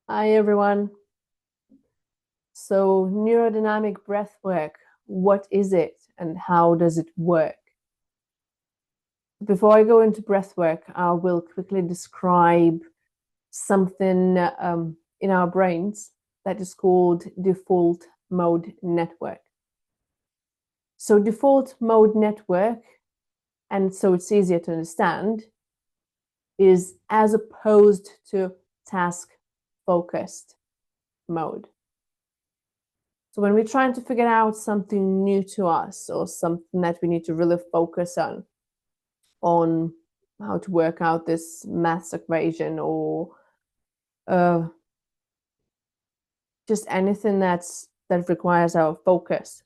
Hi, everyone. So, neurodynamic breathwork, what is it and how does it work? Before I go into breathwork, I will quickly describe something in our brains that is called default mode network. So, default mode network, and so it's easier to understand, is as opposed to task focused mode. So when we're trying to figure out something new to us or something that we need to really focus on how to work out this maths equation or just anything that requires our focus,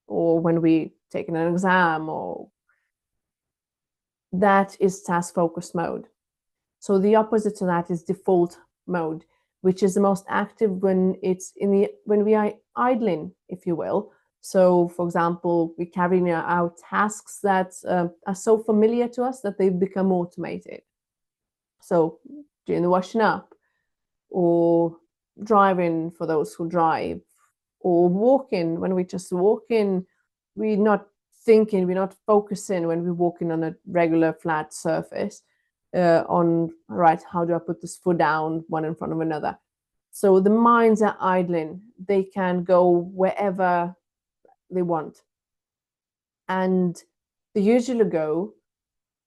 or when we take an exam, or that is task focused mode. So the opposite to that is default mode, which is the most active when we are idling, if you will. So, for example, we carry out tasks that are so familiar to us that they've become automated. So, doing the washing up, or driving for those who drive, or walking. When we just walking, we're not thinking, we're not focusing when we're walking on a regular flat surface on, right, how do I put this foot down one in front of another. So the minds are idling. They can go wherever they want. And they usually go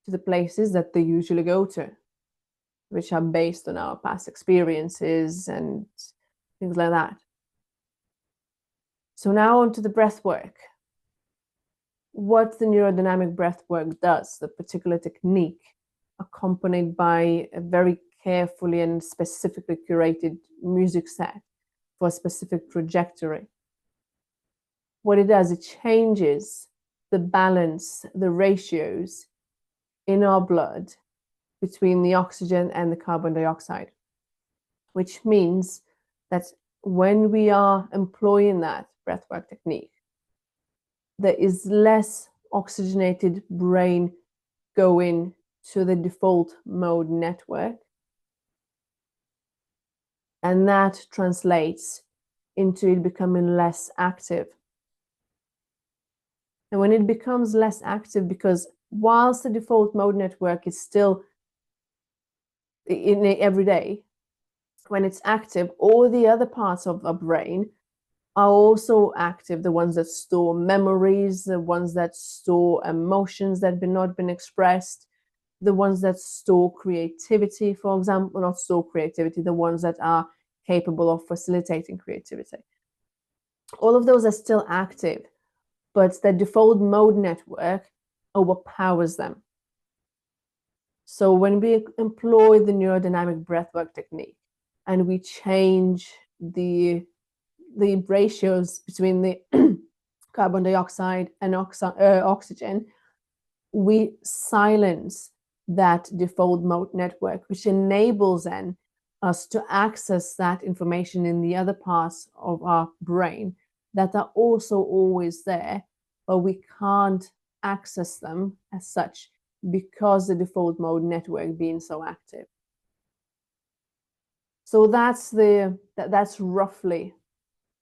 to the places that they usually go to, which are based on our past experiences and things like that. So now onto the breath work. What the neurodynamic breath work does, the particular technique, accompanied by a very carefully and specifically curated music set for a specific trajectory. What it does, it changes the balance, the ratios in our blood between the oxygen and the carbon dioxide, which means that when we are employing that breathwork technique, there is less oxygenated brain going to the default mode network. And that translates into it becoming less active. And when it becomes less active, because whilst the default mode network is still in every day, when it's active, all the other parts of the brain are also active. The ones that store memories, the ones that store emotions that have not been expressed, the ones that store creativity, for example, not store creativity, the ones that are capable of facilitating creativity. All of those are still active, but the default mode network overpowers them. So when we employ the neurodynamic breathwork technique and we change the ratios between the carbon dioxide and oxygen, we silence that default mode network, which enables then us to access that information in the other parts of our brain that are also always there, but we can't access them as such because the default mode network being so active. So that's roughly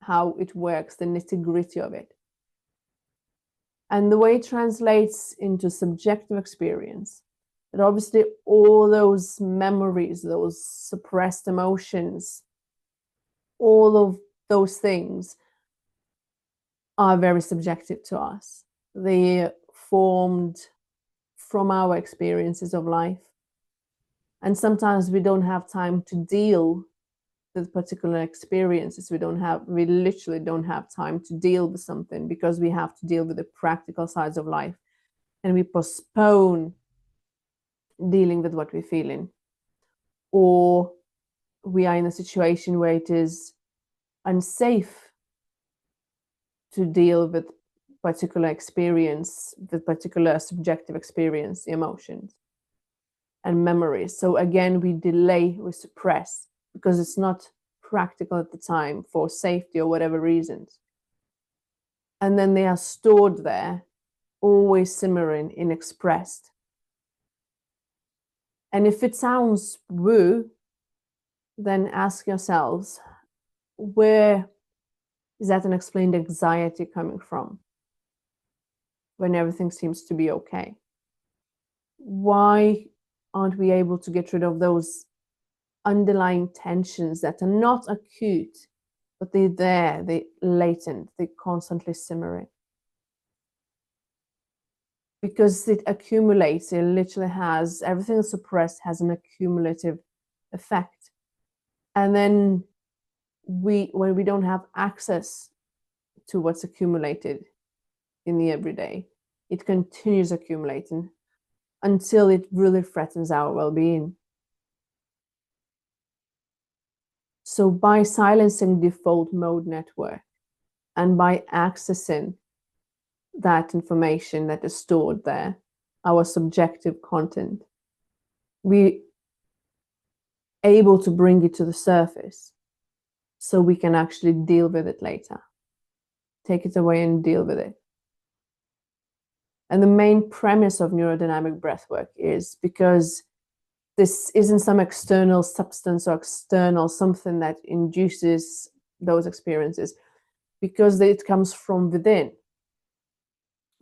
how it works, the nitty-gritty of it. And the way it translates into subjective experience, that obviously all those memories, those suppressed emotions, all of those things are very subjective to us. They formed from our experiences of life. And sometimes we don't have time to deal with particular experiences. We literally don't have time to deal with something because we have to deal with the practical sides of life. And we postpone dealing with what we're feeling. Or we are in a situation where it is unsafe to deal with particular experience, with particular subjective experience, emotions and memories. So again, we delay, we suppress because it's not practical at the time for safety or whatever reasons. And then they are stored there, always simmering, inexpressed. And if it sounds woo, then ask yourselves, where is that unexplained anxiety coming from when everything seems to be okay? Why aren't we able to get rid of those underlying tensions that are not acute, but they're there, they're latent, they're constantly simmering? Because it accumulates, it literally has, everything suppressed has an accumulative effect. And then when we don't have access to what's accumulated in the everyday, it continues accumulating until it really threatens our well-being. So by silencing default mode network and by accessing that information that is stored there, our subjective content, we able to bring it to the surface so we can actually deal with it later. Take it away and deal with it. And the main premise of neurodynamic breathwork is because this isn't some external substance or external something that induces those experiences, because it comes from within.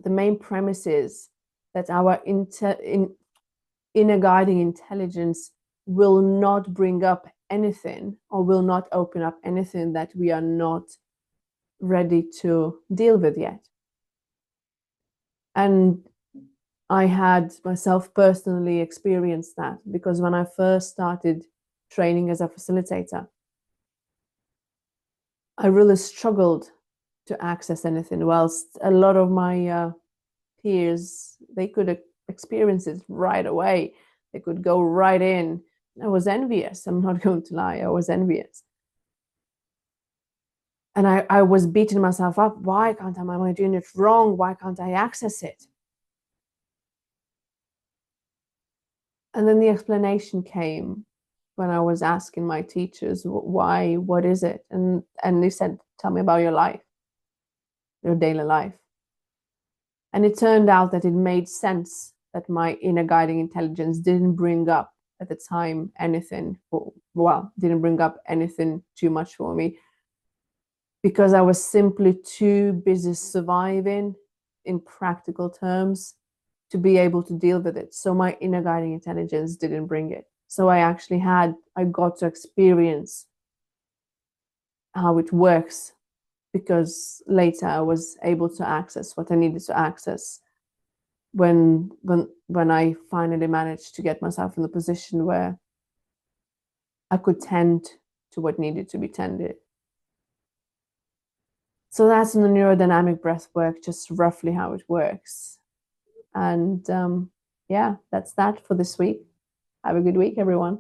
The main premise is that our inner guiding intelligence will not bring up anything or will not open up anything that we are not ready to deal with yet. And I had myself personally experienced that, because when I first started training as a facilitator, I really struggled to access anything, whilst a lot of my peers, they could experience it right away. They could go right in. I was envious. I'm not going to lie. I was envious. And I was beating myself up. Why can't am I doing it wrong? Why can't I access it? And then the explanation came when I was asking my teachers, why, what is it? And they said, tell me about your life, your daily life. And it turned out that it made sense that my inner guiding intelligence didn't bring up at the time anything, didn't bring up anything too much for me, because I was simply too busy surviving in practical terms to be able to deal with it. So my inner guiding intelligence didn't bring it. So I got to experience how it works, because later I was able to access what I needed to access when I finally managed to get myself in the position where I could tend to what needed to be tended. So that's in the neurodynamic breath work, just roughly how it works. And yeah, that's that for this week. Have a good week, everyone.